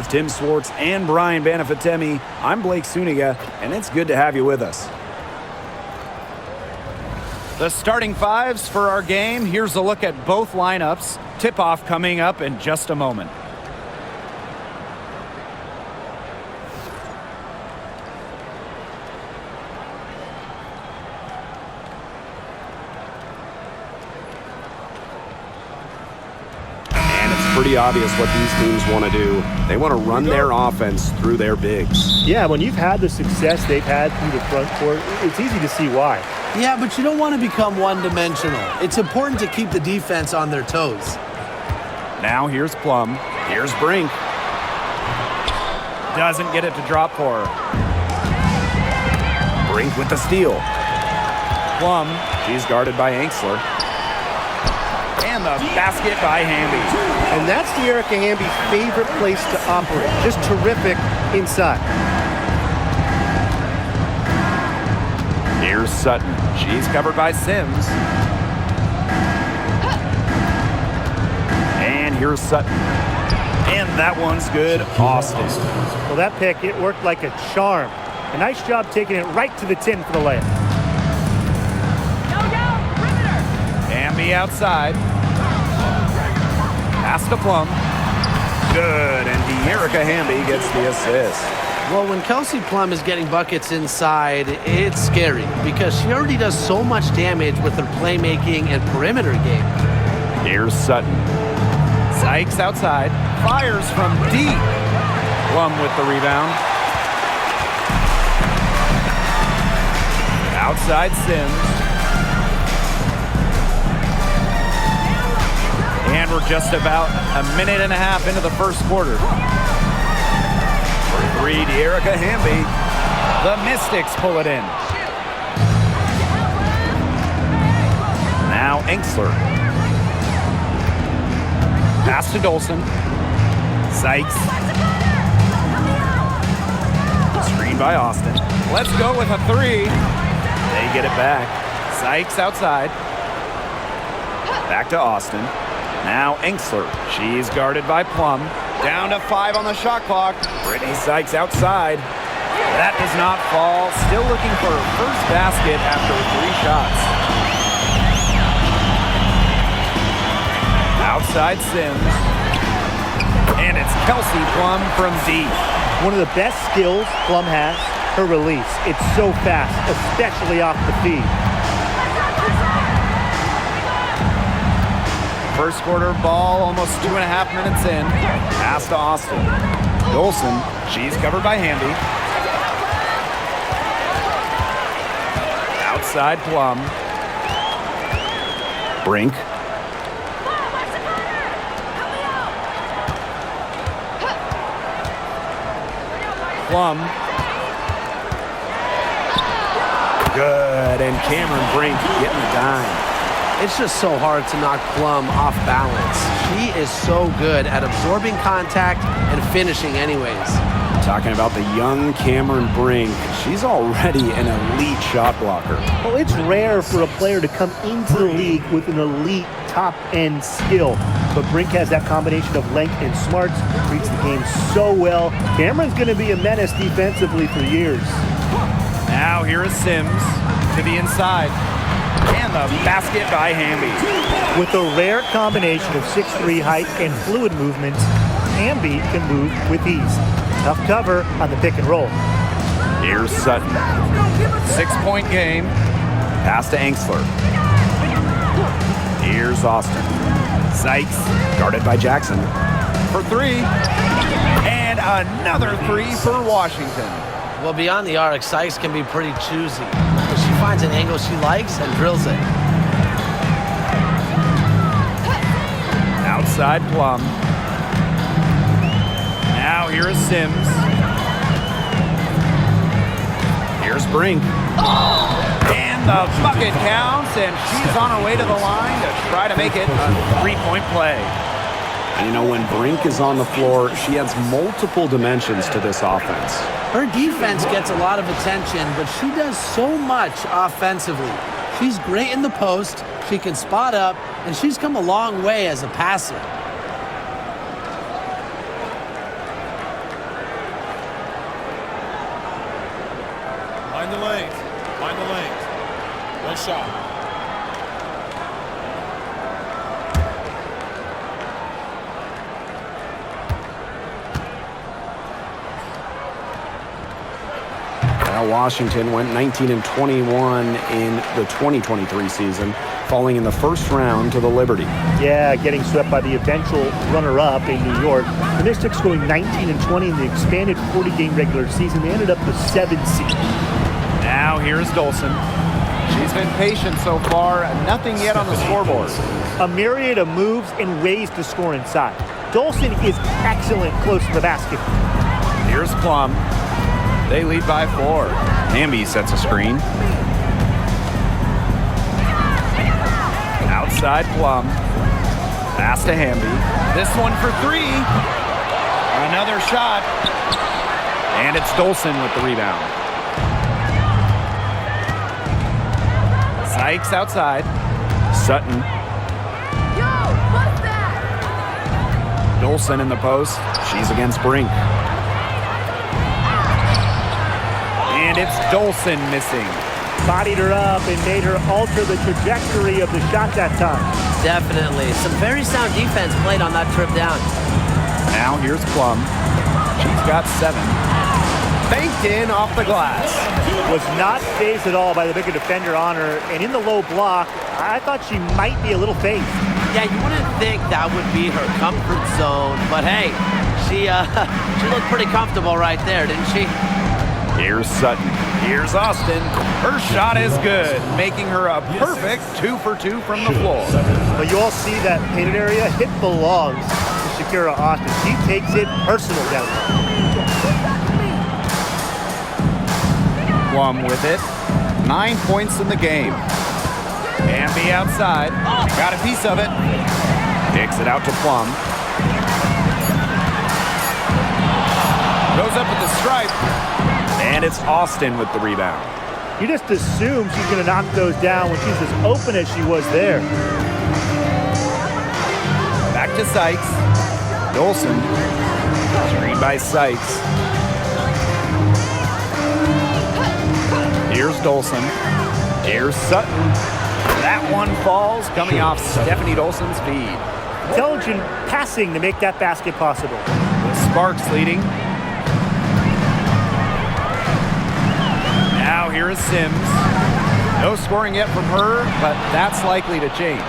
of Tim Swartz and Brian Banafitemi, I'm Blake Suniga, and it's good to have you with us. The starting fives for our game. Here's a look at both lineups. Tip-off coming up in just a moment. Pretty obvious what these teams want to do. They want to run their offense through their bigs. Yeah, when you've had the success they've had through the front court, it's easy to see why. Yeah, but you don't want to become one-dimensional. It's important to keep the defense on their toes. Now here's Plum. Here's Brink. Doesn't get it to drop for her. Brink with the steal. Plum. She's guarded by Angsler. And the basket by Hamby. And that's the Erica Hamby favorite place to operate. Just terrific inside. Here's Sutton. She's covered by Sims. And here's Sutton. And that one's good. Austin. Well, that pick, it worked like a charm. A nice job taking it right to the tin for the layup. Hamby outside. Pass to Plum. Good, and Erica Hamby gets the assist. Well, when Kelsey Plum is getting buckets inside, it's scary because she already does so much damage with her playmaking and perimeter game. Here's Sutton. Sykes outside. Fires from deep. Plum with the rebound. Outside Sims. And we're just about a minute and a half into the first quarter. For three, Erica Hamby. The Mystics pull it in. Now Angsler. Pass to Dolson. Sykes. Screen by Austin. Let's go with a three. They get it back. Sykes outside. Back to Austin. Now Angsler. She's guarded by Plum. Down to 5 on the shot clock. Brittany Sykes outside. That does not fall. Still looking for her first basket after 3 shots. Outside Sims. And it's Kelsey Plum from deep. One of the best skills Plum has, her release. It's so fast, especially off the feed. First quarter ball, almost 2.5 minutes in. Pass to Austin. Dolson, she's covered by Hamby. Outside Plum. Brink. Plum. Good, and Cameron Brink getting the dime. It's just so hard to knock Plum off balance. She is so good at absorbing contact and finishing anyways. Talking about the young Cameron Brink. She's already an elite shot blocker. Well, it's rare for a player to come into the league with an elite top-end skill. But Brink has that combination of length and smarts, reads the game so well. Cameron's going to be a menace defensively for years. Now here is Sims to the inside. And the basket by Hamby. With a rare combination of 6'3" height and fluid movements, Hamby can move with ease. Tough cover on the pick and roll. Here's Sutton. 6-point game. Pass to Angsler. Here's Austin. Sykes, guarded by Jackson. For 3. And another 3 for Washington. Well, beyond the arc, Sykes can be pretty choosy. She finds an angle she likes and drills it. Outside Plum. Now here is Sims. Here's Brink. And the bucket counts, and she's on her way to the line to try to make it a 3-point play. And you know, when Brink is on the floor, she adds multiple dimensions to this offense. Her defense gets a lot of attention, but she does so much offensively. She's great in the post, she can spot up, and she's come a long way as a passer. Find the lanes. Find the lanes. One shot. Now Washington went 19-21 in the 2023 season, falling in the first round to the Liberty. Yeah, getting swept by the eventual runner-up in New York. The Mystics going 19-20 in the expanded 40-game regular season. They ended up the 7th seed. Now here's Dolson. She's been patient so far. Nothing yet on the scoreboard. A myriad of moves and ways to score inside. Dolson is excellent close to the basket. Here's Plum. They lead by 4. Hamby sets a screen. Outside Plum. Pass to Hamby. This one for 3. Another shot. And it's Dolson with the rebound. Sykes outside. Sutton. Dolson in the post. She's against Brink. And it's Dolson missing. Bodied her up and made her alter the trajectory of the shot that time. Definitely. Some very sound defense played on that trip down. Now here's Plum. She's got 7. Banked in off the glass. Was not fazed at all by the bigger defender on her. And in the low block, I thought she might be a little fazed. Yeah, you wouldn't think that would be her comfort zone. But hey, she looked pretty comfortable right there, didn't she? Here's Sutton. Here's Austin. Her shot is good, making her a perfect 2 for 2 from the floor. But you all see that painted area? It belongs to Shakira Austin. She takes it personal down there. Plum with it. 9 points in the game. Hamby outside. Got a piece of it. Kicks it out to Plum. Goes up with the stripe. And it's Austin with the rebound. You just assume she's going to knock those down when she's as open as she was there. Back to Sykes. Dolson. Screen by Sykes. Here's Dolson. Here's Sutton. That one falls, coming off Stephanie Dolson's feed. Intelligent passing to make that basket possible. Sparks leading. Now here is Sims. No scoring yet from her, but that's likely to change.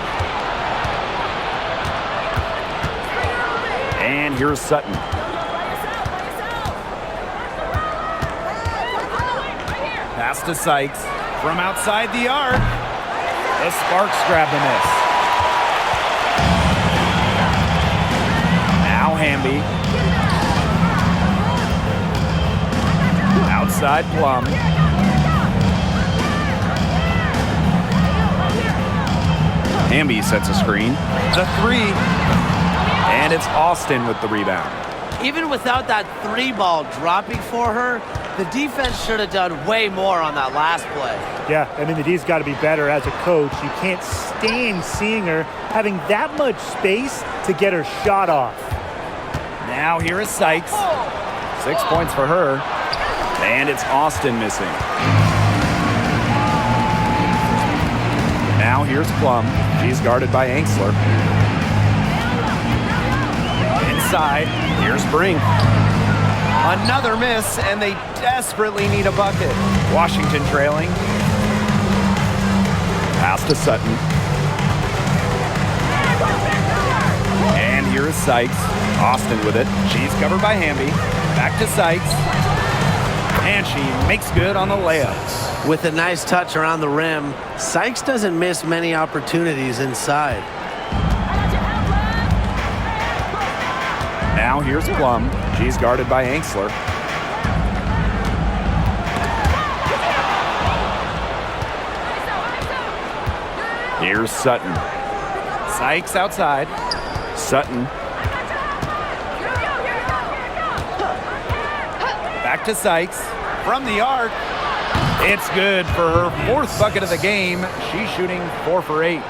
And here's Sutton. Pass to Sykes from outside the arc. The Sparks grab the miss. Now Hamby. Outside Plum. Hamby sets a screen. The 3. And it's Austin with the rebound. Even without that 3 ball dropping for her, the defense should have done way more on that last play. Yeah, I mean, the D's got to be better as a coach. You can't stand seeing her having that much space to get her shot off. Now here is Sykes. 6 points for her. And it's Austin missing. Now here's Plum. She's guarded by Angsler. Inside, here's Brink. Another miss, and they desperately need a bucket. Washington trailing. Pass to Sutton. And here is Sykes. Austin with it. She's covered by Hamby. Back to Sykes. And she makes good on the layup. With a nice touch around the rim, Sykes doesn't miss many opportunities inside. Now here's Plum. She's guarded by Angsler. Here's Sutton. Sykes outside. Sutton. Back to Sykes. From the arc. It's good for her 4th bucket of the game. She's shooting 4 for 8.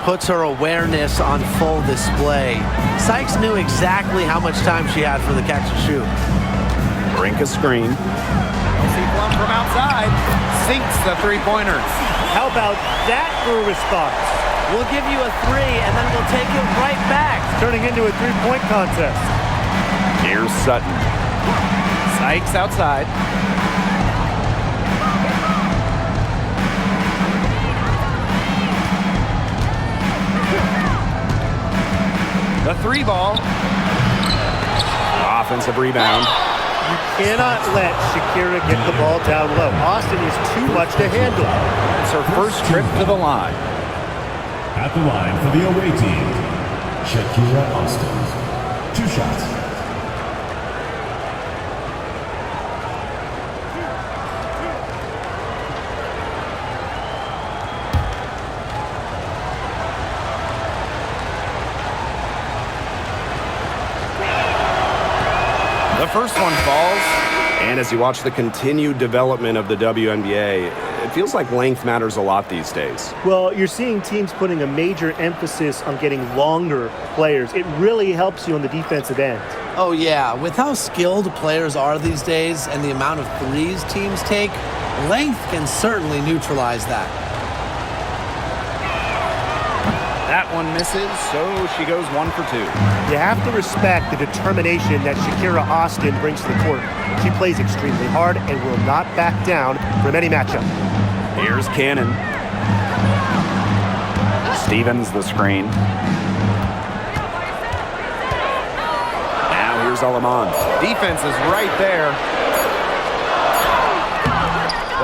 Puts her awareness on full display. Sykes knew exactly how much time she had for the catch and shoot. Brink a screen. Chelsea Plum from outside sinks the three-pointers. How about that for a response? We'll give you a 3, and then we'll take it right back. Turning into a three-point contest. Here's Sutton. Sykes outside. The three ball. Offensive rebound. You cannot let Shakira get the ball down low. Austin is too much to handle. It's her first trip to the line. At the line for the away team, Shakira Austin. 2 shots. The first one falls. And as you watch the continued development of the WNBA, it feels like length matters a lot these days. Well, you're seeing teams putting a major emphasis on getting longer players. It really helps you on the defensive end. Oh, yeah. With how skilled players are these days and the amount of threes teams take, length can certainly neutralize that. That one misses, so she goes 1 for 2. You have to respect the determination that Shakira Austin brings to the court. She plays extremely hard and will not back down from any matchup. Here's Cannon. Stevens the screen. Now here's Alaman. Defense is right there.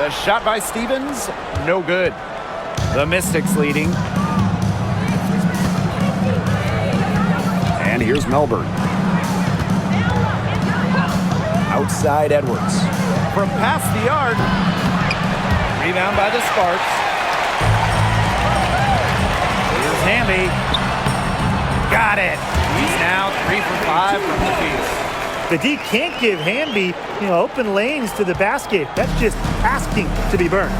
The shot by Stevens, no good. The Mystics leading. And here's Melbourne. Outside Edwards. From past the arc. Rebound by the Sparks. Here's Hamby. Got it. He's now 3 for 5 from the piece. The D can't give Hamby, open lanes to the basket. That's just asking to be burned.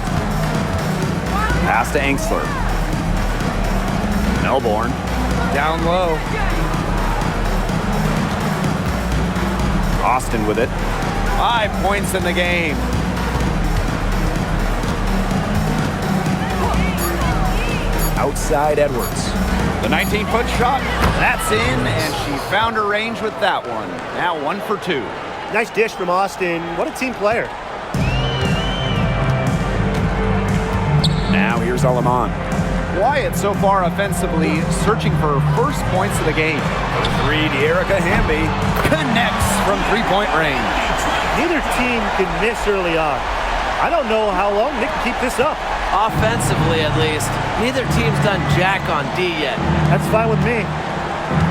Pass to Engstler. Melbourne. Down low. Austin with it. 5 points in the game. Outside Edwards. The 19-foot shot. That's in, and she found her range with that one. Now 1 for 2. Nice dish from Austin. What a team player. Now here's Alaman. Wyatt so far offensively searching for first points of the game. For 3, De'Erica Hamby connects from three-point range. Neither team can miss early on. I don't know how long they can keep this up. Offensively, at least. Neither team's done jack on D yet. That's fine with me.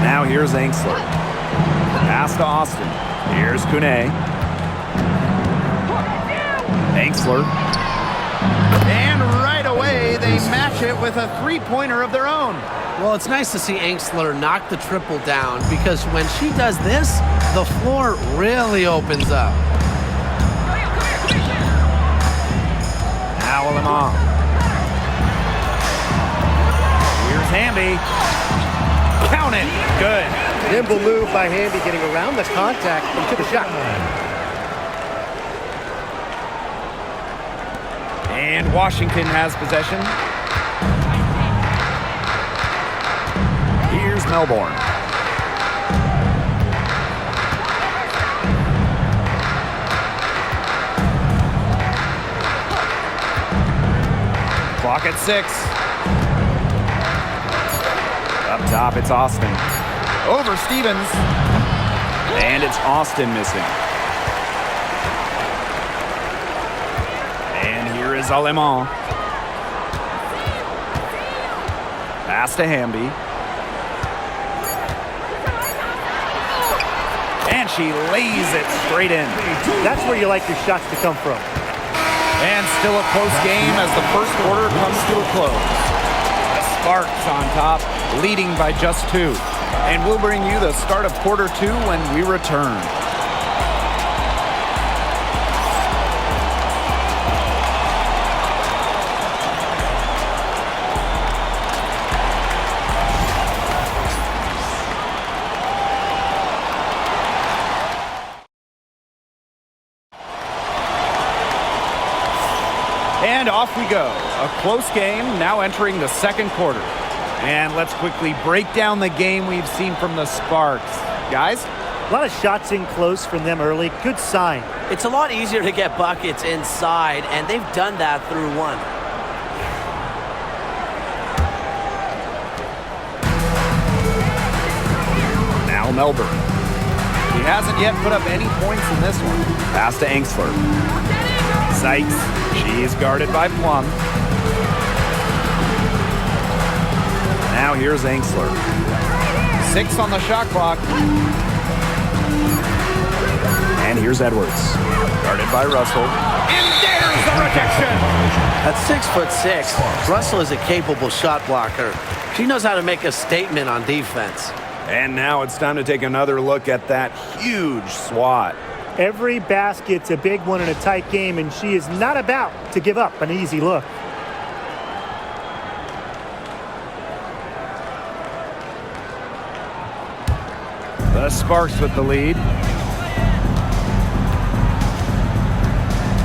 Now here's Engstler. Pass to Austin. Here's Kune. Engstler. And right away, they match it with a three-pointer of their own. Well, it's nice to see Engstler knock the triple down because when she does this, the floor really opens up. Now Lamont. Here's Hamby. Count it. Good. Nimble move by Hamby getting around the contact and took a shot. And Washington has possession. Here's Melbourne. Clock at 6. Up top, it's Austin. Over Stevens. And it's Austin missing. And here is Alemán. Pass to Hamby. And she lays it straight in. That's where you like your shots to come from. And still a close game as the first quarter comes to a close. The Sparks on top, leading by just 2. And we'll bring you the start of quarter 2 when we return. And off we go. A close game now entering the second quarter. And let's quickly break down the game we've seen from the Sparks. Guys? A lot of shots in close from them early. Good sign. It's a lot easier to get buckets inside, and they've done that through one. Now Melbourne. He hasn't yet put up any points in this one. Pass to Angsler. Sykes. She is guarded by Plum. Now here's Angsler. 6 on the shot clock. And here's Edwards. Guarded by Russell. And there's the rejection. At 6'6", Russell is a capable shot blocker. She knows how to make a statement on defense. And now it's time to take another look at that huge swat. Every basket's a big one in a tight game, and she is not about to give up an easy look. The Sparks with the lead.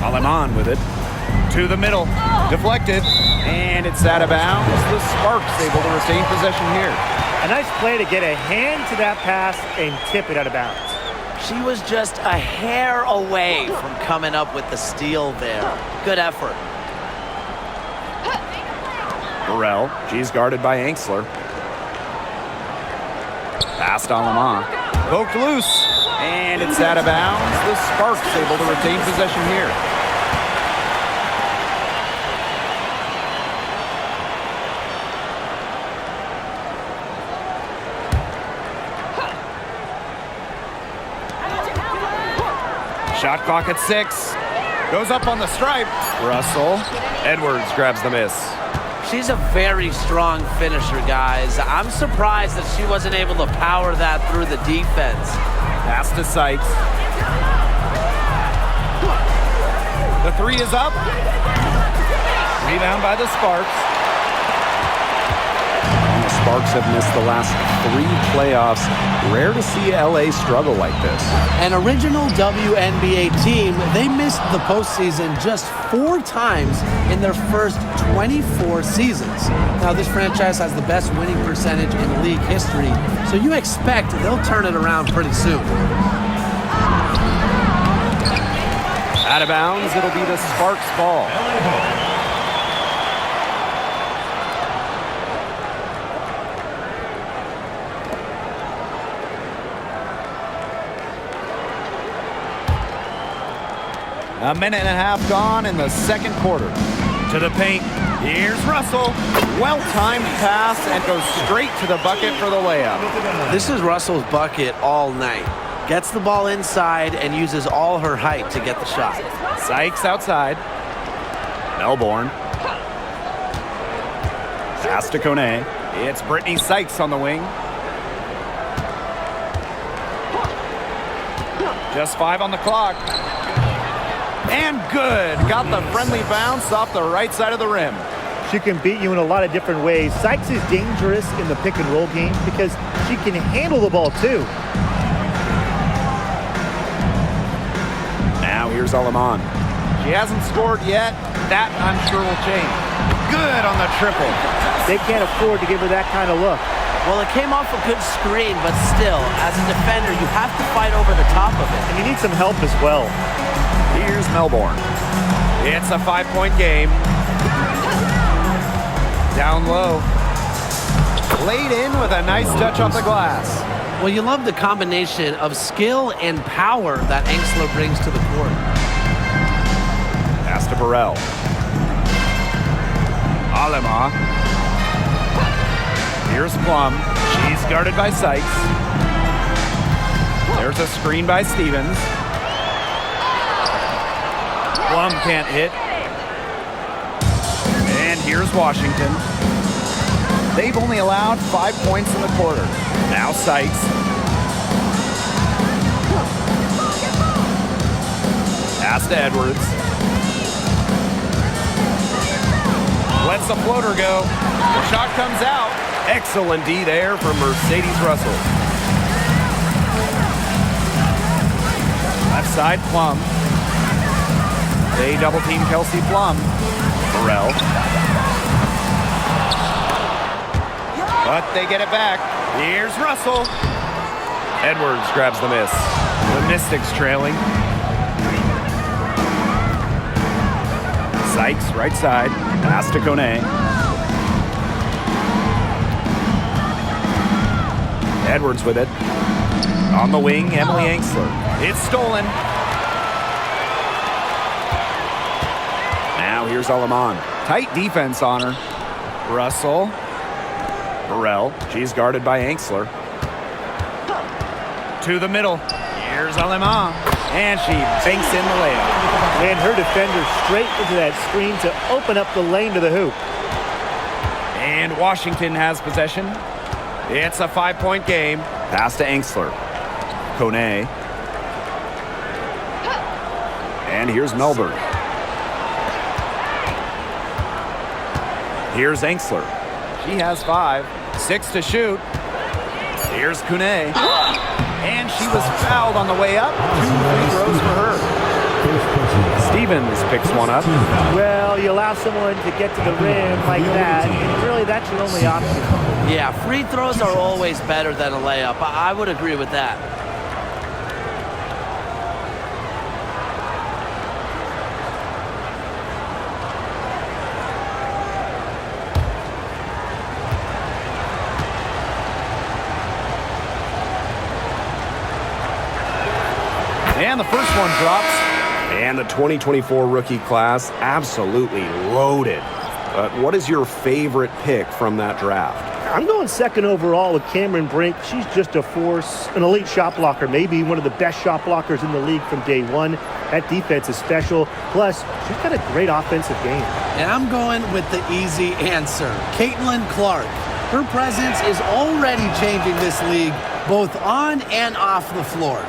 Aleman with it. To the middle. Deflected. And it's out of bounds. The Sparks able to retain possession here. A nice play to get a hand to that pass and tip it out of bounds. She was just a hair away from coming up with the steal there. Good effort. Burrell. She's guarded by Angsler. Past Aleman. Poked loose. And it's out of bounds. The Sparks able to retain possession here. Shot clock at 6. Goes up on the stripe. Russell. Edwards grabs the miss. She's a very strong finisher, guys. I'm surprised that she wasn't able to power that through the defense. Pass to Sykes. The 3 is up. Rebound by the Sparks. And the Sparks have missed the last 3 playoffs. Rare to see LA struggle like this. An original WNBA team, they missed the postseason just 4 times in their first 24 seasons. Now, this franchise has the best winning percentage in league history, so you expect they'll turn it around pretty soon. Out of bounds, it'll be the Sparks ball. A minute and a half gone in the second quarter. To the paint. Here's Russell. Well-timed pass and goes straight to the bucket for the layup. This is Russell's bucket all night. Gets the ball inside and uses all her height to get the shot. Sykes outside. Melbourne. Pass to Kone. It's Brittany Sykes on the wing. Just 5 on the clock. And good. Got the friendly bounce off the right side of the rim. She can beat you in a lot of different ways. Sykes is dangerous in the pick and roll game because she can handle the ball too. Now here's Aleman. She hasn't scored yet. That I'm sure will change. Good on the triple. They can't afford to give her that kind of look. Well, it came off a good screen, but still, as a defender, you have to fight over the top of it. And you need some help as well. Here's Melbourne. It's a 5-point game. Down low. Laid in with a nice touch off the glass. Well, you love the combination of skill and power that Angsler brings to the court. Pass to Burrell. Alema. Here's Plum. She's guarded by Sykes. There's a screen by Stevens. Plum can't hit. And here's Washington. They've only allowed 5 points in the quarter. Now Sykes. Pass to Edwards. Lets the floater go. The shot comes out. Excellent D there from Mercedes Russell. Left side, Plum. They double team Kelsey Plum. Burrell. But they get it back. Here's Russell. Edwards grabs the miss. The Mystics trailing. Sykes, right side. Pass to Kone. Edwards with it. On the wing, Emily Angsler. It's stolen. Now here's Alaman. Tight defense on her. Russell. Burrell. She's guarded by Angsler. To the middle. Here's Alaman. And she banks in the layup. And her defender straight into that screen to open up the lane to the hoop. And Washington has possession. It's a 5-point game. Pass to Angsler. Kone. And here's Melbourne. Here's Angsler. She has 5. 6 to shoot. Here's Kone. And she was fouled on the way up. 2 free throws for her. Stevens picks one up. Well, you allow someone to get to the rim like that, and really that's your only option. Yeah, free throws are always better than a layup. I would agree with that. And the first one drops. And the 2024 rookie class, absolutely loaded. But what is your favorite pick from that draft? I'm going second overall with Cameron Brink. She's just a force, an elite shot blocker, maybe one of the best shot blockers in the league from day one. That defense is special. Plus, she's got a great offensive game. And I'm going with the easy answer, Caitlin Clark. Her presence is already changing this league, both on and off the floor.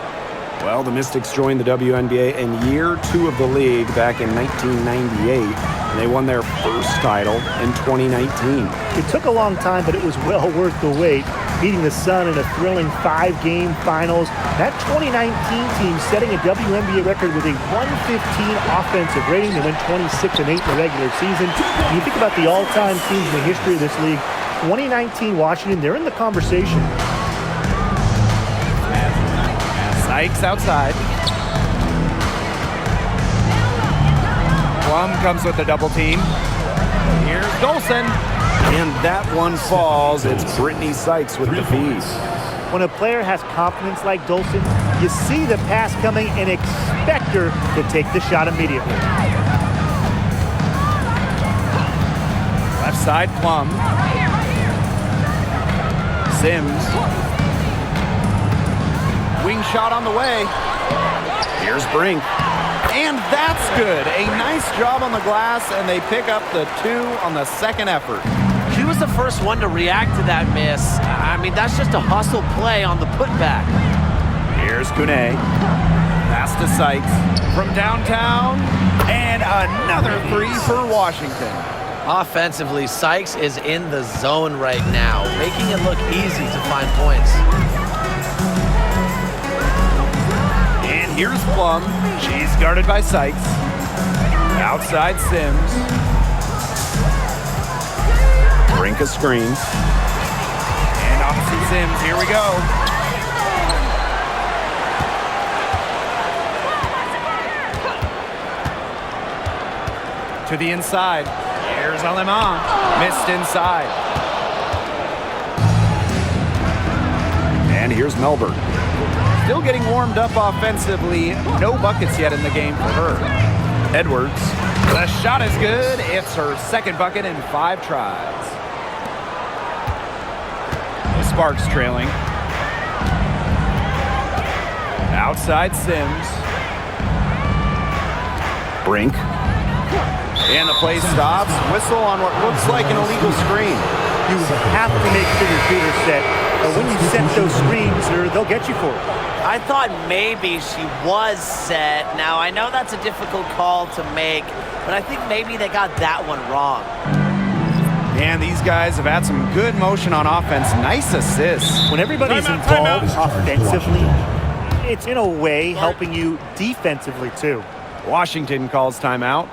Well, the Mystics joined the WNBA in year 2 of the league back in 1998, and they won their first title in 2019. It took a long time, but it was well worth the wait, beating the Sun in a thrilling 5-game finals. That 2019 team setting a WNBA record with a 115 offensive rating. They went 26-8 in the regular season. When you think about the all-time teams in the history of this league, 2019 Washington, they're in the conversation. Sykes outside. Plum comes with a double team. Here's Dolson. And that one falls. It's Brittany Sykes with the feed. When a player has confidence like Dolson, you see the pass coming and expect her to take the shot immediately. Left side, Plum. Sims. Wing shot on the way. Here's Brink. And that's good. A nice job on the glass, and they pick up the 2 on the second effort. She was the first one to react to that miss. I mean, that's just a hustle play on the putback. Here's Kone. Pass to Sykes from downtown. And another 3 for Washington. Offensively, Sykes is in the zone right now, making it look easy to find points. Here's Plum. She's guarded by Sykes. Outside Sims. Brink a screen. And opposite Sims. Here we go. To the inside. Here's Alaman. Missed inside. And here's Melbourne. Still getting warmed up offensively. No buckets yet in the game for her. Edwards. The shot is good. It's her second bucket in 5 tries. The Sparks trailing. Outside Sims. Brink. And the play stops. Whistle on what looks like an illegal screen. You have to make sure your feet are set. But when you set those screens, they'll get you for it. I thought maybe she was set. Now, I know that's a difficult call to make, but I think maybe they got that one wrong. And these guys have had some good motion on offense. Nice assists. When everybody's involved offensively, it's in a way helping you defensively too. Washington calls timeout.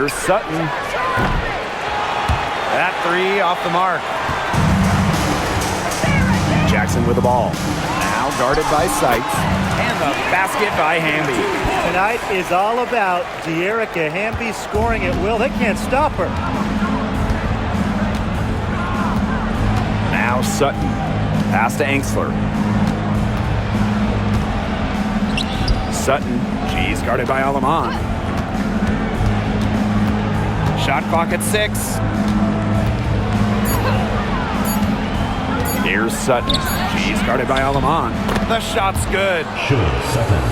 Here's Sutton. That three off the mark. Jackson with the ball. Now guarded by Sykes. And the basket by Hamby. Tonight is all about De'Erica Hamby scoring at will. They can't stop her. Now Sutton. Pass to Enxler. Sutton. She's guarded by Alaman. Shot clock at 6. Here's Sutton. She's guarded by Alaman. The shot's good. Short Sutton.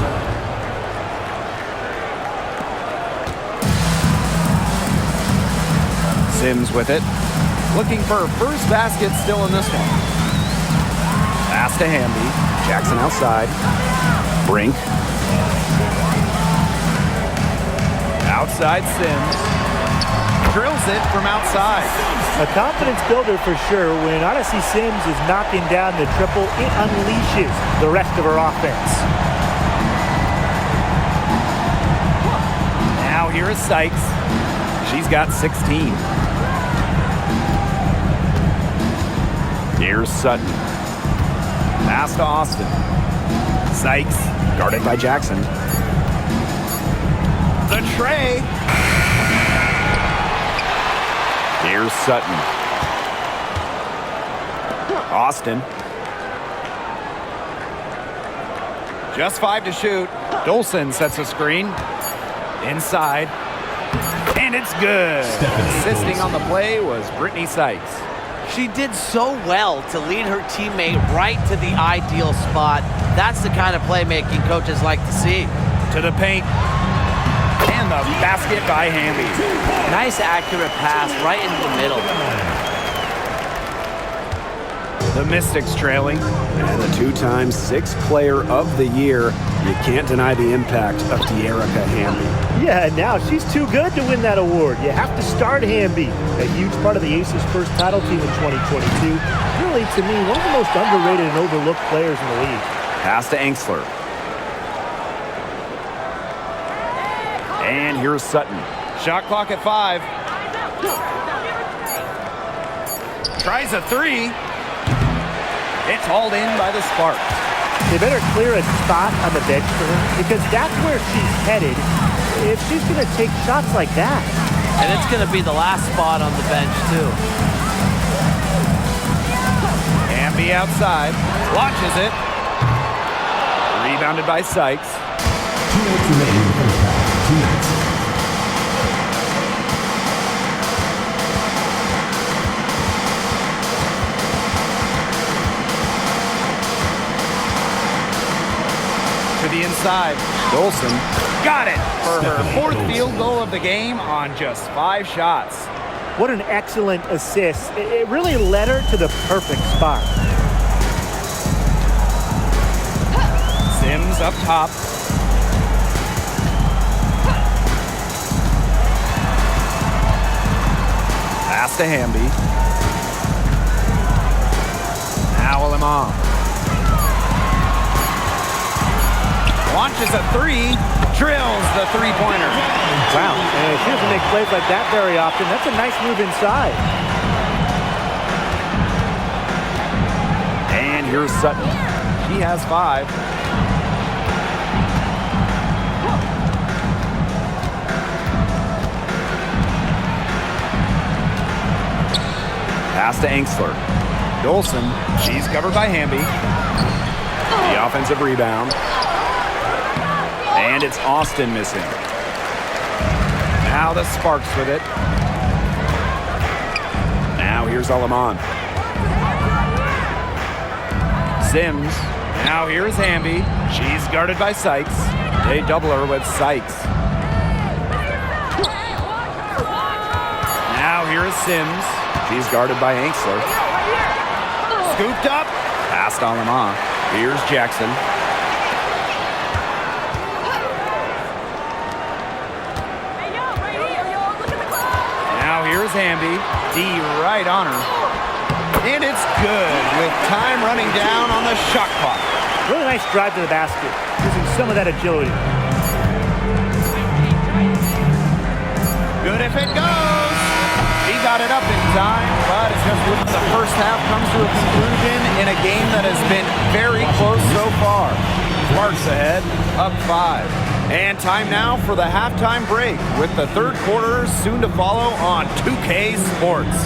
Sims with it. Looking for her first basket still in this one. Pass to Hamby. Jackson outside. Brink. Outside Sims. Drills it from outside. A confidence builder for sure. When Odyssey Sims is knocking down the triple, it unleashes the rest of her offense. Now here is Sykes. She's got 16. Here's Sutton. Pass to Austin. Sykes, guarded by Jackson. The tray. Here's Sutton. Austin. Just 5 to shoot. Dolson sets a screen. Inside. And it's good. Assisting on the play was Brittany Sykes. She did so well to lead her teammate right to the ideal spot. That's the kind of playmaking coaches like to see. To the paint. And the basket by Hamby. Nice accurate pass right into the middle. The Mystics trailing. And the 2-time 6th player of the year. You can't deny the impact of De'Erica Hamby. Yeah, now she's too good to win that award. You have to start Hamby. A huge part of the Aces' first title team in 2022. Really, to me, one of the most underrated and overlooked players in the league. Pass to Enxler. And here's Sutton. Shot clock at 5. Tries a 3. It's hauled in by the Sparks. They better clear a spot on the bench for her because that's where she's headed if she's going to take shots like that. And it's going to be the last spot on the bench, too. Hamby outside. Launches it. Rebounded by Sykes. 2 minutes remaining in the first half. 2 minutes. To the inside. Dolson got it for her 4th field goal of the game on just 5 shots. What an excellent assist. It really led her to the perfect spot. Sims up top. Pass to Hamby. Now Alaman. Launches a 3, drills the 3-pointer. Wow, and she doesn't make plays like that very often. That's a nice move inside. And here's Sutton. She has 5. Pass to Enxler. Dolson, she's covered by Hamby. The offensive rebound. And it's Austin missing. Now the Sparks with it. Now here's Alaman. Sims. Now here's Hamby. She's guarded by Sykes. They double her with Sykes. Now here's Sims. She's guarded by Enxler. Scooped up. Past Alaman. Here's Jackson. Here's Hamby. D right on her. And it's good with time running down on the shot clock. Really nice drive to the basket, using some of that agility. Good if it goes. He got it up in time, but it's just the first half comes to a conclusion in a game that has been very close so far. Sparks ahead, up 5. And time now for the halftime break with the third quarter soon to follow on 2K Sports.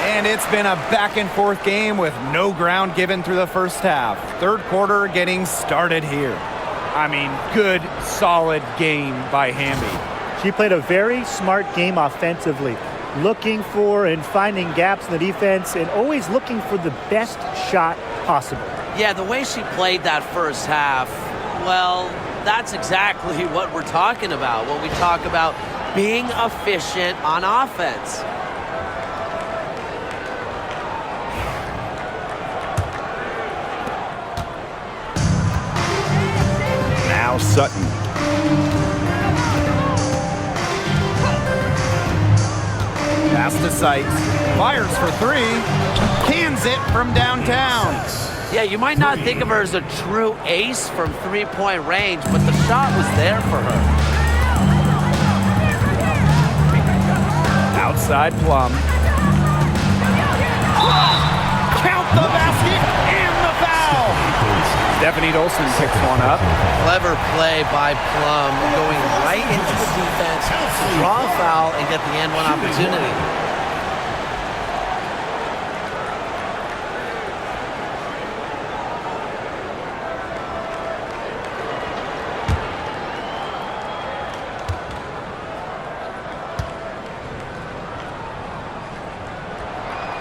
And it's been a back-and-forth game with no ground given through the first half. Third quarter getting started here. I mean, good, solid game by Hamby. She played a very smart game offensively, looking for and finding gaps in the defense and always looking for the best shot possible. Yeah, the way she played that first half, well, that's exactly what we're talking about when we talk about being efficient on offense. Now Sutton. Pass to Sykes. Fires for 3. Cans it from downtown. Yeah, you might not think of her as a true ace from three-point range, but the shot was there for her. Outside Plum. Count the basket and the foul. Stephanie Dolson picks one up. Clever play by Plum, going right into the defense to draw a foul and get the and one opportunity.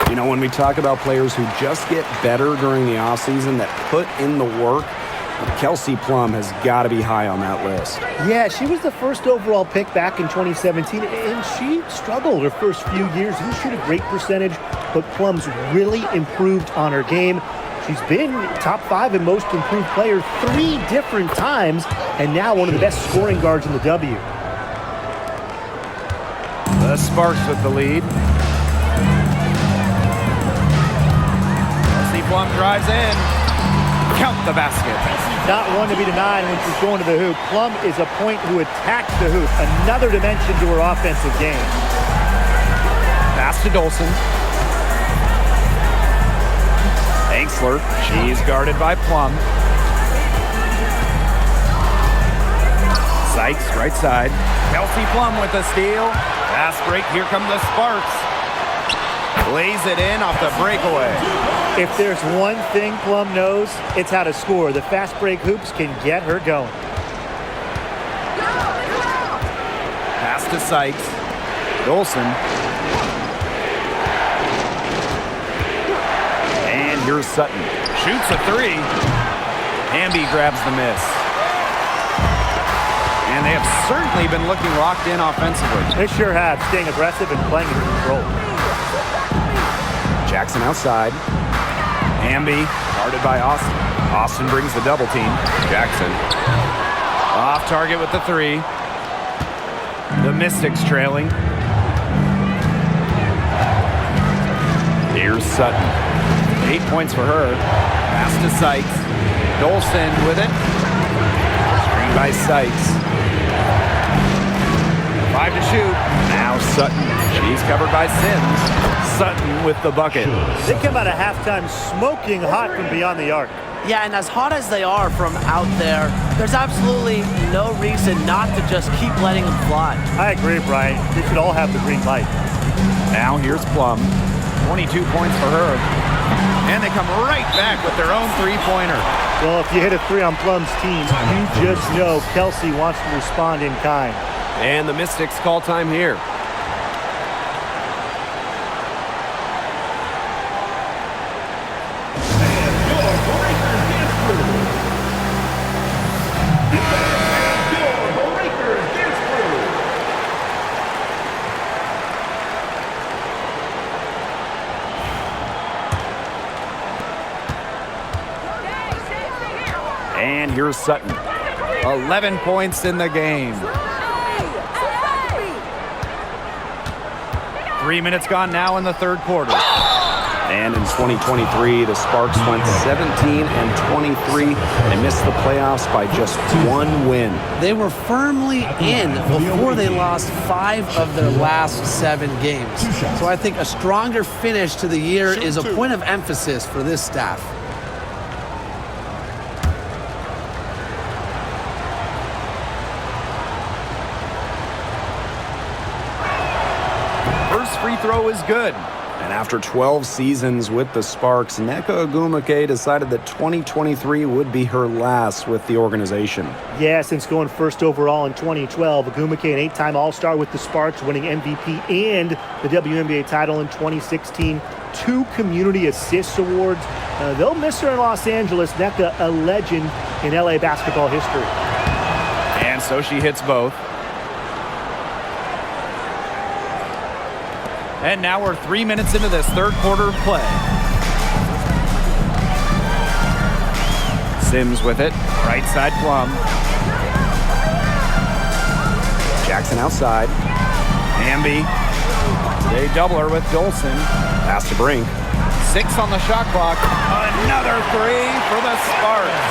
You know, when we talk about players who just get better during the offseason, that put in the work, Kelsey Plum has got to be high on that list. Yeah, she was the first overall pick back in 2017, and she struggled her first few years. Didn't shoot a great percentage, but Plum's really improved on her game. She's been top 5 in most improved player 3 different times, and now one of the best scoring guards in the W. The Sparks with the lead. Plum drives in. Count the basket. Not one to be denied when she's going to the hoop. Plum is a point who attacks the hoop. Another dimension to her offensive game. Pass to Dolson. Angsler. She's guarded by Plum. Sykes, right side. Kelsey Plum with the steal. Fast break. Here come the Sparks. Lays it in off the breakaway. If there's one thing Plum knows, it's how to score. The fast break hoops can get her going. Pass to Sykes. Dolson. And here's Sutton. Shoots a 3. Hamby grabs the miss. And they have certainly been looking locked in offensively. They sure have, staying aggressive and playing in control. Jackson outside. Hamby, guarded by Austin. Austin brings the double team. Jackson. Off target with the 3. The Mystics trailing. Here's Sutton. 8 points for her. Pass to Sykes. Dolson with it. Screen by Sykes. 5 to shoot. Now Sutton. She's covered by Sims. Sutton with the bucket. They come out of halftime smoking hot from beyond the arc. Yeah, and as hot as they are from out there, there's absolutely no reason not to just keep letting them fly. I agree, Brian. They should all have the green light. Now here's Plum. 22 points for her. And they come right back with their own three-pointer. Well, if you hit a three on Plum's team, you just know Kelsey wants to respond in kind. And the Mystics call time here. And here's Sutton. 11 points in the game. 3 minutes gone now in the third quarter. And in 2023, the Sparks went 17 and 23 and missed the playoffs by just one win. They were firmly in before they lost 5 of their last 7 games. So I think a stronger finish to the year is a point of emphasis for this staff. First free throw is good. And after 12 seasons with the Sparks, Nneka Ogwumike decided that 2023 would be her last with the organization. Yeah, since going first overall in 2012, Ogwumike, an 8-time All-Star with the Sparks, winning MVP and the WNBA title in 2016, 2 Community Assists Awards. They'll miss her in Los Angeles. Nneka, a legend in LA basketball history. And so she hits both. And now we're 3 minutes into this third quarter of play. Sims with it. Right side Plum. Jackson outside. Hamby. They double her with Dolson. Pass to Brink. 6 on the shot clock. Another 3 for the Sparks.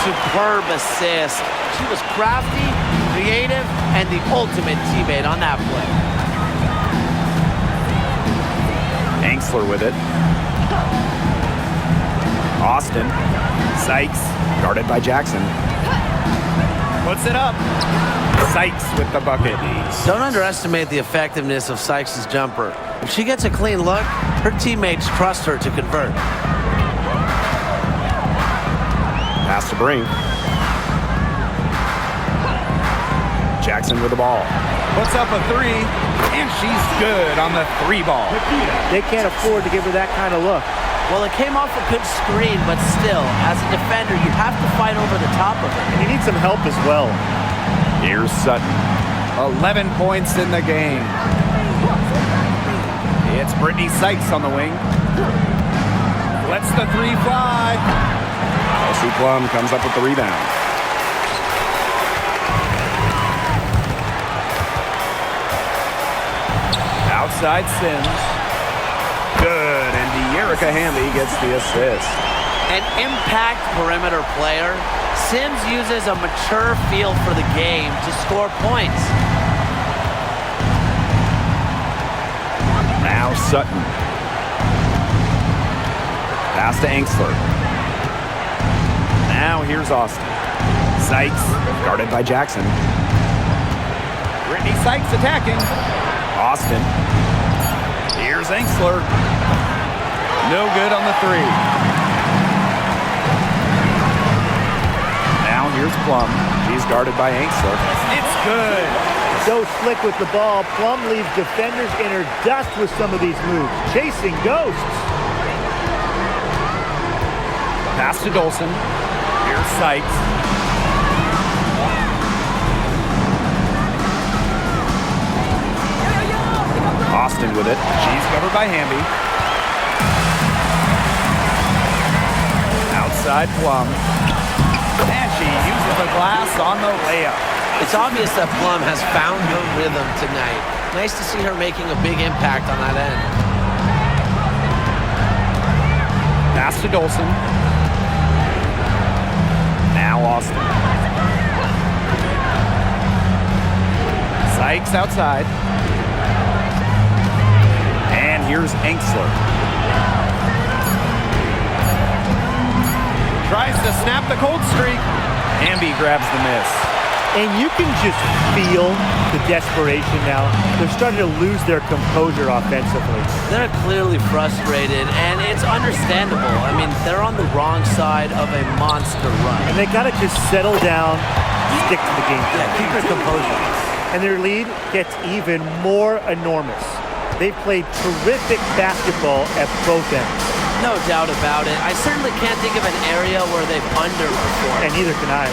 Superb assist. She was crafty, creative, and the ultimate teammate on that play. Angsler with it. Austin. Sykes. Guarded by Jackson. Puts it up. Sykes with the bucket. Don't underestimate the effectiveness of Sykes' jumper. If she gets a clean look, her teammates trust her to convert. Pass to Brink. Jackson with the ball. Puts up a 3, and she's good on the 3 ball. They can't afford to give her that kind of look. Well, it came off a good screen, but still, as a defender, you have to fight over the top of it. And you need some help as well. Here's Sutton. 11 points in the game. It's Brittany Sykes on the wing. Lets the 3 fly. Kelsey Plum comes up with the rebound. Outside Sims. Good, and De'Erica Hamby gets the assist. An impact perimeter player, Sims uses a mature feel for the game to score points. Now Sutton. Pass to Angsler. Now here's Austin. Sykes, Guarded by Jackson. Brittany Sykes attacking. Austin. Here's Angsler. No good on the 3. Now here's Plum. She's guarded by Angsler. It's good. So slick with the ball, Plum leaves defenders in her dust with some of these moves. Chasing ghosts. Pass to Dolson. Here's Sykes. Austin with it. She's covered by Hamby. Outside Plum. And she uses the glass on the layup. It's obvious that Plum has found her rhythm tonight. Nice to see her making a big impact on that end. Pass to Dolson. Now Austin. Sykes outside. And here's Angsler. Tries to snap the cold streak. Hamby grabs the miss. And you can just feel the desperation now. They're starting to lose their composure offensively. They're clearly frustrated, and it's understandable. I mean, they're on the wrong side of a monster run. And they got to just settle down, stick to the game. Yeah, keep their composure. And their lead gets even more enormous. They've played terrific basketball at both ends. No doubt about it. I certainly can't think of an area where they've underperformed. And neither can I.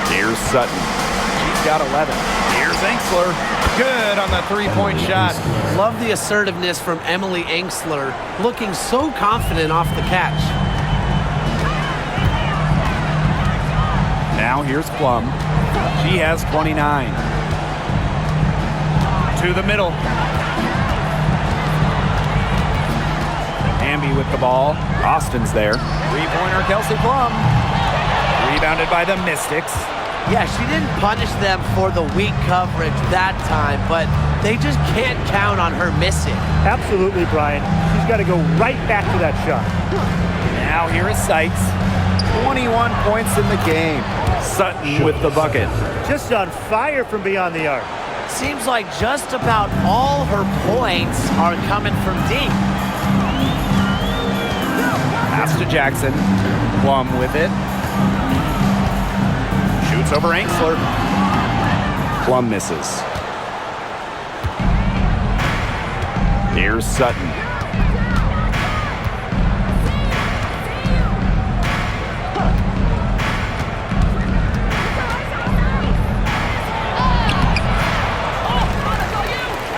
Here's Sutton. She's got 11. Here's Enksler. Good on the three-point shot. Love the assertiveness from Emily Enksler, looking so confident off the catch. Now here's Plum. She has 29. To the middle. Hamby with the ball. Austin's there. Three-pointer Kelsey Plum. Rebounded by the Mystics. Yeah, she didn't punish them for the weak coverage that time, but they just can't count on her missing. Absolutely, Brian. She's got to go right back to that shot. Now here is Sykes. 21 points in the game. Sutton with the bucket. Just on fire from beyond the arc. Seems like just about all her points are coming from deep. Pass to Jackson. Plum with it. Shoots over Enksler. Plum misses. Here's Sutton.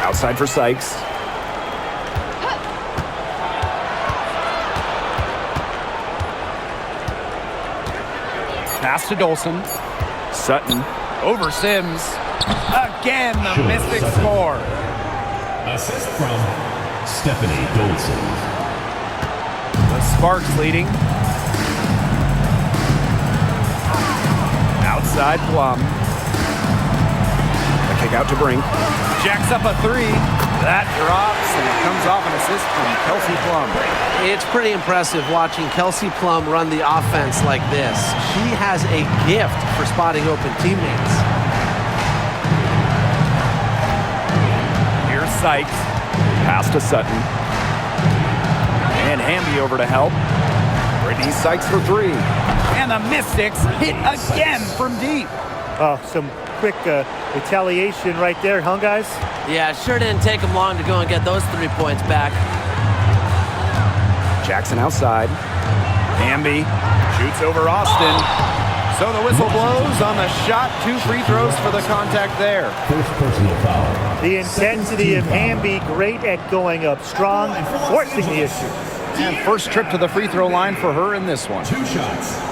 Outside for Sykes. Pass to Dolson. Sutton over Sims. Again, the Mystics score. Assist from Stephanie Dolson. The Sparks leading. Outside Plum. The kick out to Brink. Jacks up a three. That drops, and it comes off an assist from Kelsey Plum. It's pretty impressive watching Kelsey Plum run the offense like this. She has a gift for spotting open teammates. Here's Sykes. Pass to Sutton. And Hamby over to help. Brittany Sykes for three. And the Mystics hit again from deep. Oh, some quick retaliation right there, huh, guys? Yeah, sure didn't take them long to go and get those 3 points back. Jackson outside. Hamby shoots over Austin. So the whistle blows on the shot. 2 free throws for the contact there. First personal foul. The intensity of Hamby, great at going up strong, forcing the issue. And first trip to the free throw line for her in this one. 2 shots.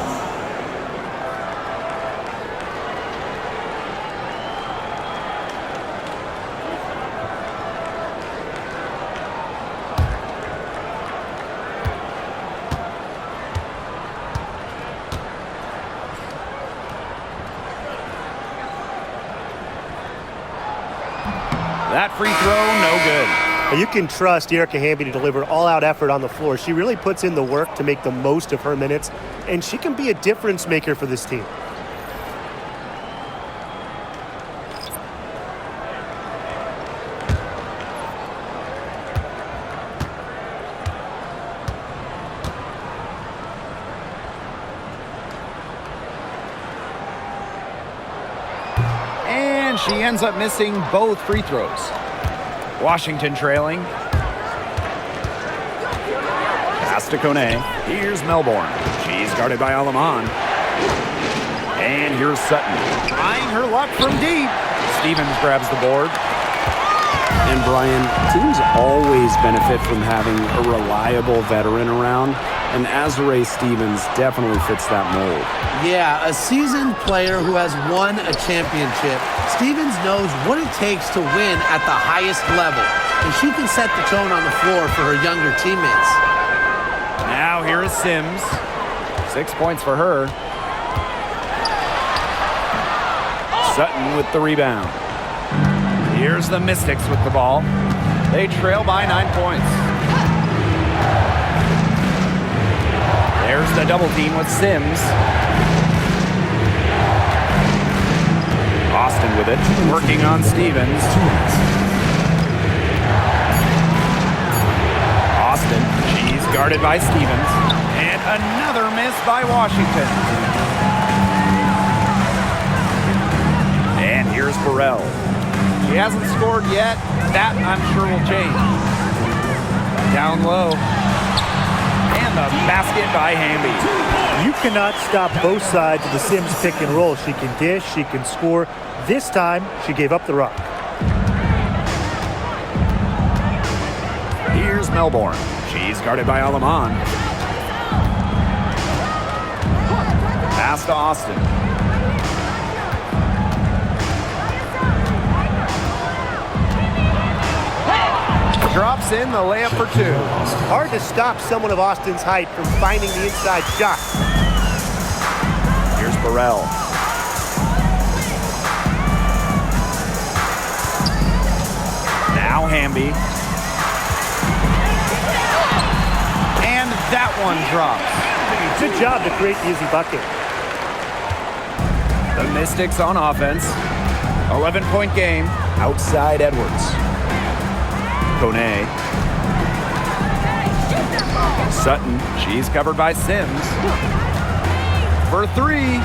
That free throw, no good. You can trust Erica Hamby to deliver all-out effort on the floor. She really puts in the work to make the most of her minutes, and she can be a difference maker for this team. And she ends up missing both free throws. Washington trailing. Pass to Kone. Here's Melbourne. She's guarded by Alaman. And here's Sutton. Trying her luck from deep. Stevens grabs the board. And Brian, teams always benefit from having a reliable veteran around, and Azurá Stevens definitely fits that mold. Yeah, a seasoned player who has won a championship. Stevens knows what it takes to win at the highest level, and she can set the tone on the floor for her younger teammates. Now here is Sims. 6 points for her. Sutton with the rebound. Here's the Mystics with the ball. They trail by 9 points. There's the double team with Sims. Austin with it, working on Stevens. Austin, she's guarded by Stevens. And another miss by Washington. And here's Burrell. She hasn't scored yet. That, I'm sure, will change. Down low. And the basket by Hamby. You cannot stop both sides of the Sims pick and roll. She can dish, she can score. This time, she gave up the rock. Here's Melbourne. She's guarded by Alaman. Pass to Austin. Drops in the layup for two. Hard to stop someone of Austin's height from finding the inside shot. Here's Burrell. Now Hamby. And that one drops. Good job to create the easy bucket. The Mystics on offense. 11-point game. Outside Edwards. Kone. Sutton. She's covered by Sims. For three.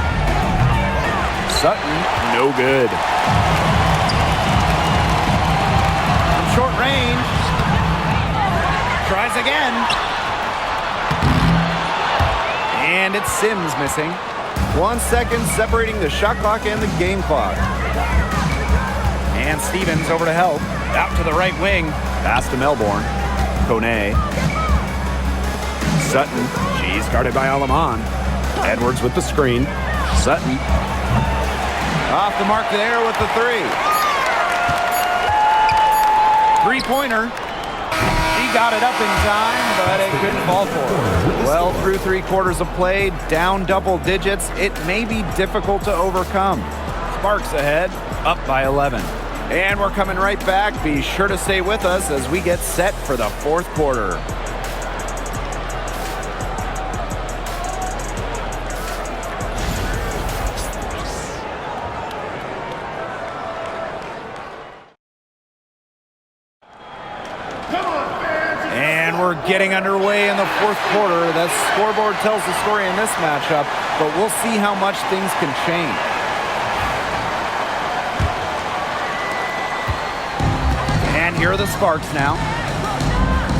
Sutton. No good. From short range. Tries again. And it's Sims missing. 1 second separating the shot clock and the game clock. And Stevens over to help. Out to the right wing. Pass to Melbourne. Kone. Sutton. She's guarded by Alaman. Edwards with the screen. Sutton. Off the mark there with the three. Three-pointer. She got it up in time, but it couldn't fall for her. Well, through 3 quarters of play, down double digits, it may be difficult to overcome. Sparks ahead, up by 11. And we're coming right back. Be sure to stay with us as we get set for the 4th quarter. And we're getting underway in the 4th quarter. The scoreboard tells the story in this matchup, but we'll see how much things can change. And here are the Sparks now.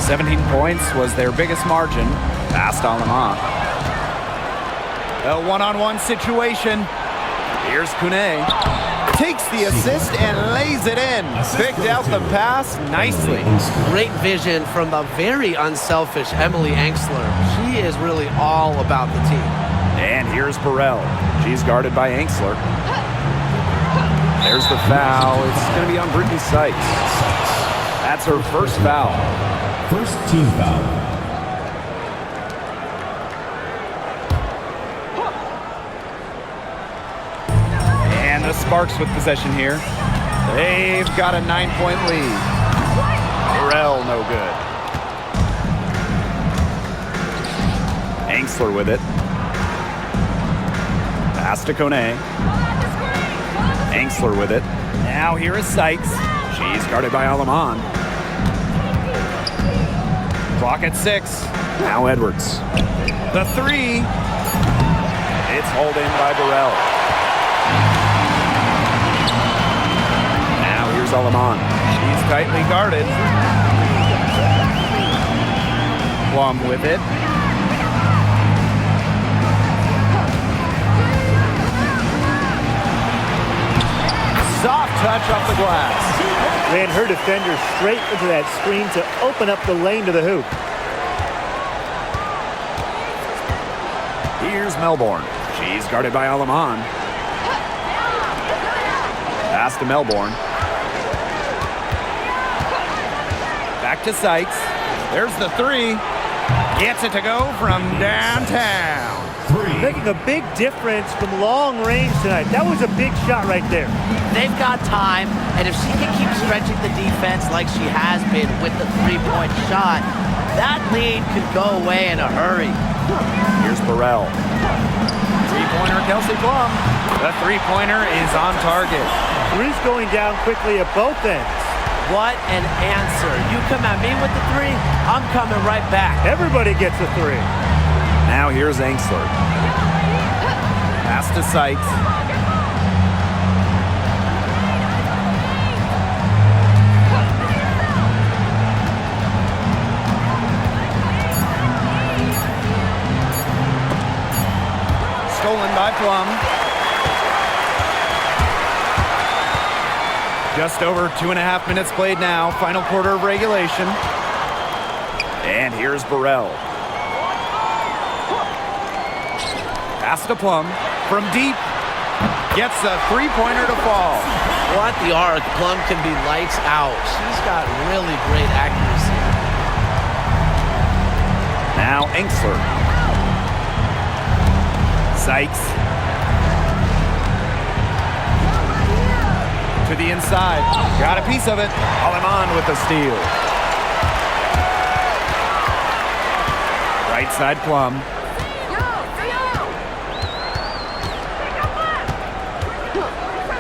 17 points was their biggest margin. Passed on them off. A one-on-one situation. Here's Kone. Takes the assist and lays it in. Picked out the pass nicely. Great vision from the very unselfish Emily Engstler. She is really all about the team. And here's Burrell. She's guarded by Engstler. There's the foul. It's going to be on Brittany Sykes. That's her first foul. First team foul. And the Sparks with possession here. They've got a 9-point lead. Burrell, no good. Engstler with it. Pass to Kone. Engstler with it. Now here is Sykes. She's guarded by Alaman. Clock at 6. Now Edwards. The three. It's hauled in by Burrell. Now here's Alaman. She's tightly guarded. Plum with it. Soft touch off the glass. Ran her defender straight into that screen to open up the lane to the hoop. Here's Melbourne. She's guarded by Alaman. Pass to Melbourne. Back to Sykes. There's the three. Gets it to go from downtown. 3. Making a big difference from long range tonight. That was a big shot right there. They've got time, and if she can keep stretching the defense like she has been with the three-point shot, that lead could go away in a hurry. Here's Burrell. Three-pointer, Kelsey Plum. The three-pointer is on target. Three's going down quickly at both ends. What an answer. You come at me with the three, I'm coming right back. Everybody gets a three. Now here's Engstler. Pass to Sykes. Stolen by Plum. Just over 2.5 minutes played now. Final quarter of regulation. And here's Burrell. Pass to Plum. From deep. Gets a three-pointer to fall. Well, at the arc, Plum can be lights out. She's got really great accuracy. Now Engstler. Sykes. To the inside. Got a piece of it. Aleman with the steal. Right side Plum.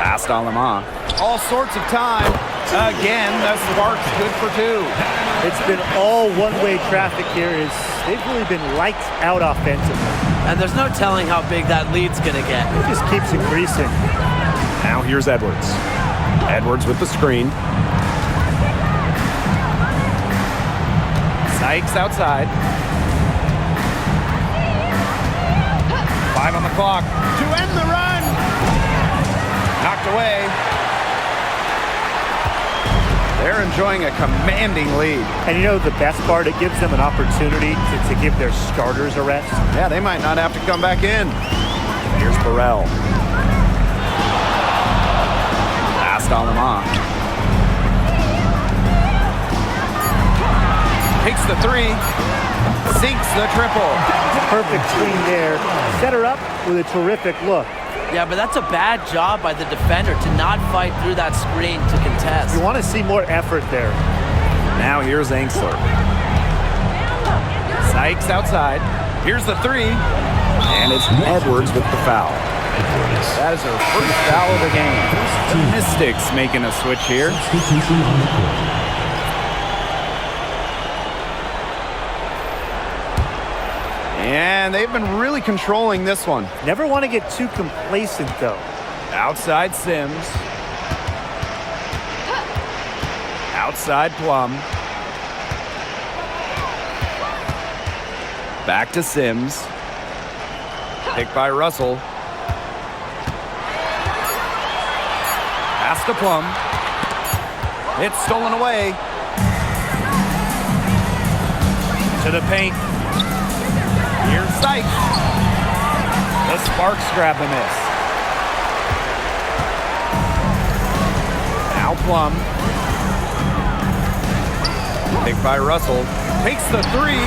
Past Aleman. All sorts of time. Again, the Sparks good for two. It's been all one-way traffic here. They've really been lights out offensively. And there's no telling how big that lead's going to get. It just keeps increasing. Now here's Edwards. Edwards with the screen. Sykes outside. 5 on the clock to end the run. Knocked away. They're enjoying a commanding lead. And you know the best part? It gives them an opportunity to give their starters a rest. Yeah, they might not have to come back in. Here's Burrell. Past Aleman. Takes the three. Sinks the triple. Perfect screen there. Set her up with a terrific look. Yeah, but that's a bad job by the defender to not fight through that screen to contest. You want to see more effort there. Now here's Engstler. Sykes outside. Here's the three. And it's Edwards with the foul. That is her first foul of the game. The Mystics making a switch here. Substitution on the court. And they've been really controlling this one. Never want to get too complacent, though. Outside Sims. Outside Plum. Back to Sims. Picked by Russell. Pass to Plum. It's stolen away. To the paint. Here's Sykes. The Sparks grab the miss. Now Plum. Picked by Russell. Takes the three.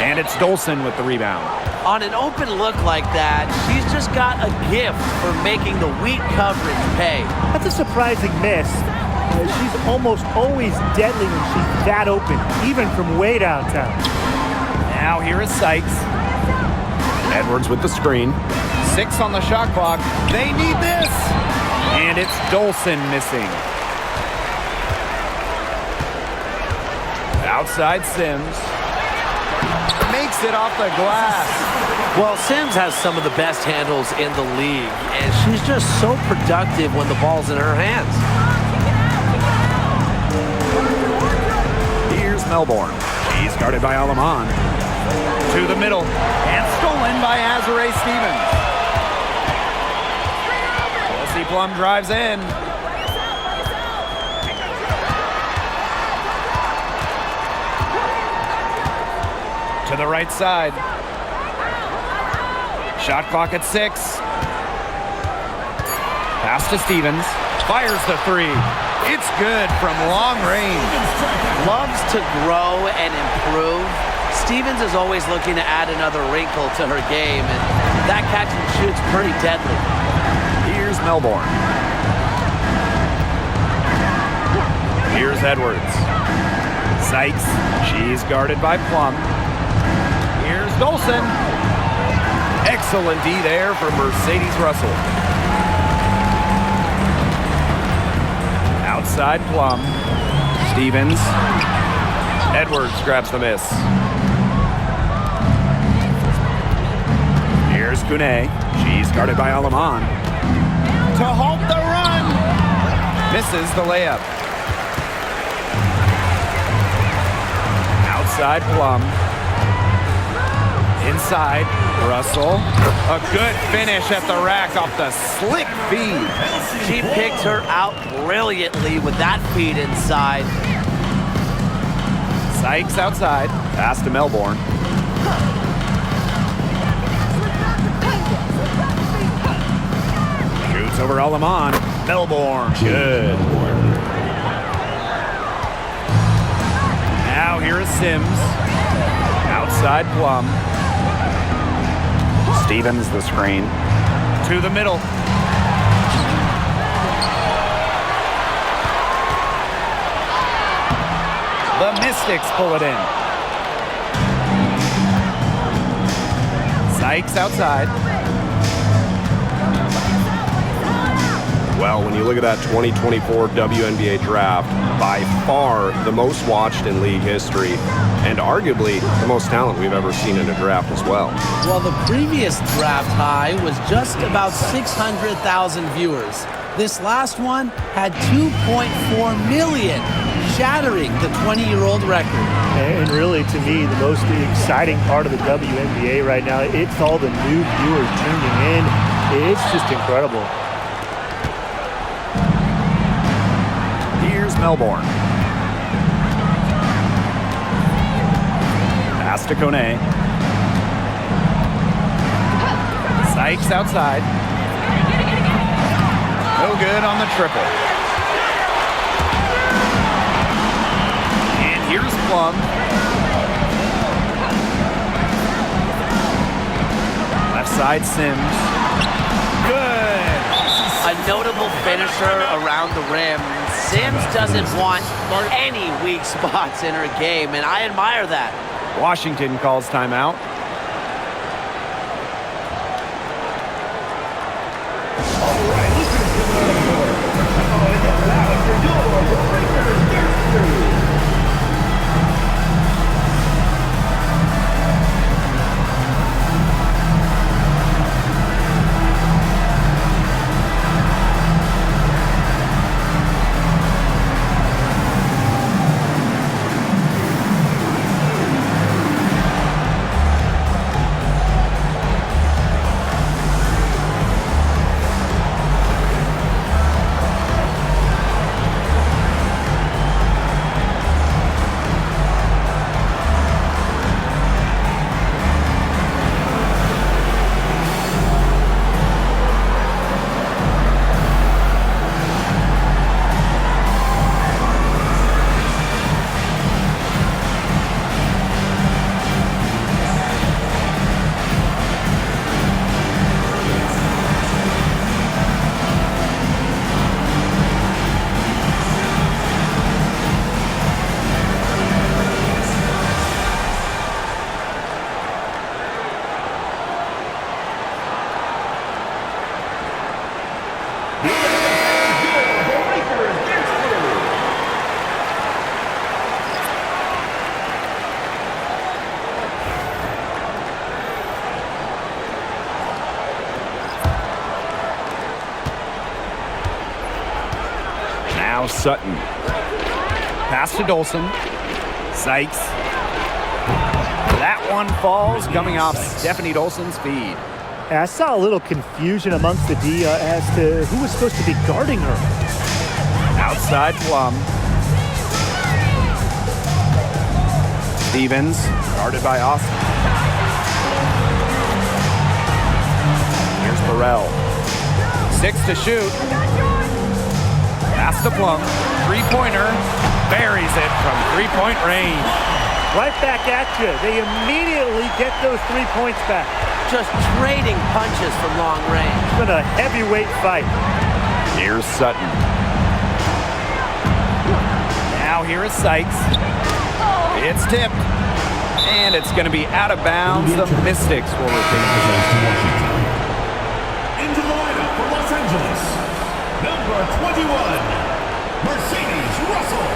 And it's Dolson with the rebound. On an open look like that, she's just got a gift for making the weak coverage pay. That's a surprising miss. She's almost always deadly when she's that open, even from way downtown. Now here is Sykes. Edwards with the screen. 6 on the shot clock. They need this. And it's Dolson missing. Outside Sims. Makes it off the glass. Well, Sims has some of the best handles in the league, and she's just so productive when the ball's in her hands. Here's Melbourne. He's guarded by Aleman. To the middle. And stolen by Azare Stevens. Kelsey Plum drives in. To the right side. Shot clock at 6. Pass to Stevens. Fires the three. It's good from long range. Loves to grow and improve. Stevens is always looking to add another wrinkle to her game, and that catch and shoot's pretty deadly. Here's Melbourne. Here's Edwards. Sykes. She's guarded by Plum. Here's Dolson. Excellent D there for Mercedes Russell. Outside Plum. Stevens. Edwards grabs the miss. Here's Kune. She's guarded by Alaman. To halt the run. Misses the layup. Outside Plum. Inside Russell. A good finish at the rack off the slick feed. She picked her out brilliantly with that feed inside. Sykes outside. Pass to Melbourne. Shoots over Alaman. Melbourne. Good. Now here is Sims. Outside Plum. Stevens the screen. To the middle. The Mystics pull it in. Sykes outside. Well, when you look at that 2024 WNBA draft, by far the most watched in league history, and arguably the most talent we've ever seen in a draft as well. Well, the previous draft high was just about 600,000 viewers. This last one had 2.4 million, shattering the 20-year-old record. And really, to me, the most exciting part of the WNBA right now, it's all the new viewers tuning in. It's just incredible. Here's Melbourne. Pass to Kone. Sykes outside. No good on the triple. And here's Plum. Left side Sims. Good. A notable finisher around the rim. Sims doesn't want any weak spots in her game, and I admire that. Washington calls timeout. Now Sutton. Pass to Dolson. Sykes. That one falls, coming off Stephanie Dolson's feed. I saw a little confusion amongst the D as to who was supposed to be guarding her. Outside Plum. Stevens, guarded by Austin. Here's Burrell. 6 to shoot. Pass to Plum. Three-pointer. Buries it from three-point range. Right back at you. They immediately get those 3 points back. Just trading punches from long range. It's been a heavyweight fight. Here's Sutton. Now here is Sykes. It's tipped. And it's going to be out of bounds. The Mystics will retain possession. Into the lineup for Los Angeles, number 21, Mercedes Russell.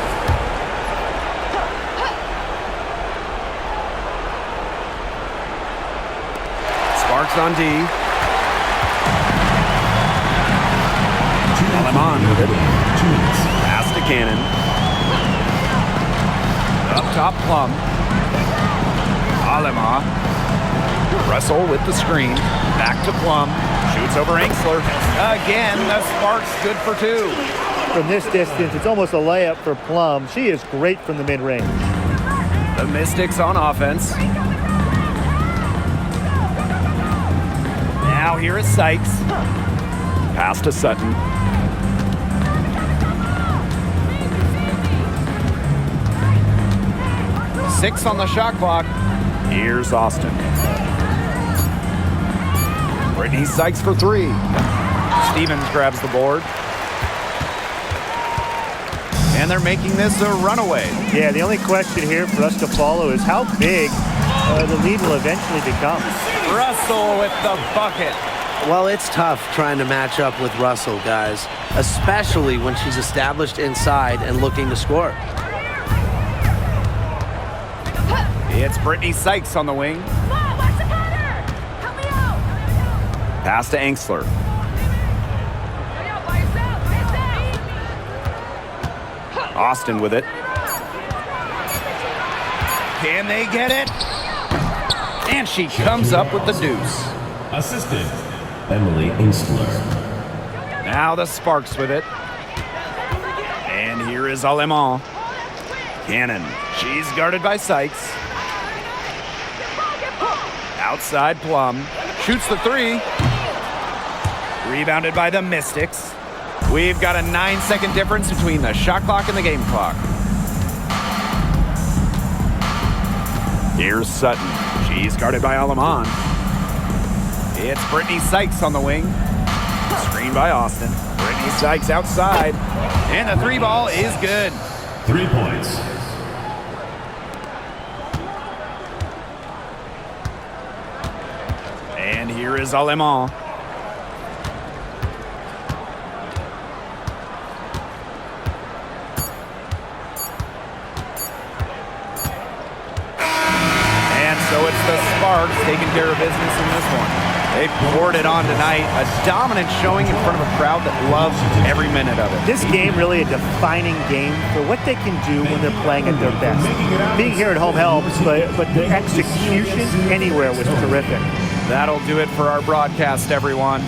Sparks on D. Alemán with it. Pass to Cannon. Up top, Plum. Alemán. Russell with the screen. Back to Plum. Shoots over Angsler. Again, the Sparks good for 2. From this distance, it's almost a layup for Plum. She is great from the mid-range. The Mystics on offense. Now here is Sykes. Pass to Sutton. Six on the shot clock. Here's Austin. Brittany Sykes for 3. Stevens grabs the board. And they're making this a runaway. Yeah, the only question here for us to follow is how big the lead will eventually become. Russell with the bucket. Well, it's tough trying to match up with Russell, guys, especially when she's established inside and looking to score. It's Brittany Sykes on the wing. Pass to Angsler. Austin with it. Can they get it? And she comes up with the deuce. Assistant, Emily Angsler. Now the Sparks with it. And here is Alemán. Cannon. She's guarded by Sykes. Outside Plum. Shoots the 3. Rebounded by the Mystics. We've got a 9-second difference between the shot clock and the game clock. Here's Sutton. She's guarded by Alemán. It's Brittany Sykes on the wing. Screened by Austin. Brittany Sykes outside. And the 3 ball is good. 3 points. And here is Alemán. And so it's the Sparks taking care of business in this one. They poured it on tonight. A dominant showing in front of a crowd that loves every minute of it. This game really a defining game for what they can do when they're playing at their best. Being here at home helps, but the execution anywhere was terrific. That'll do it for our broadcast, everyone.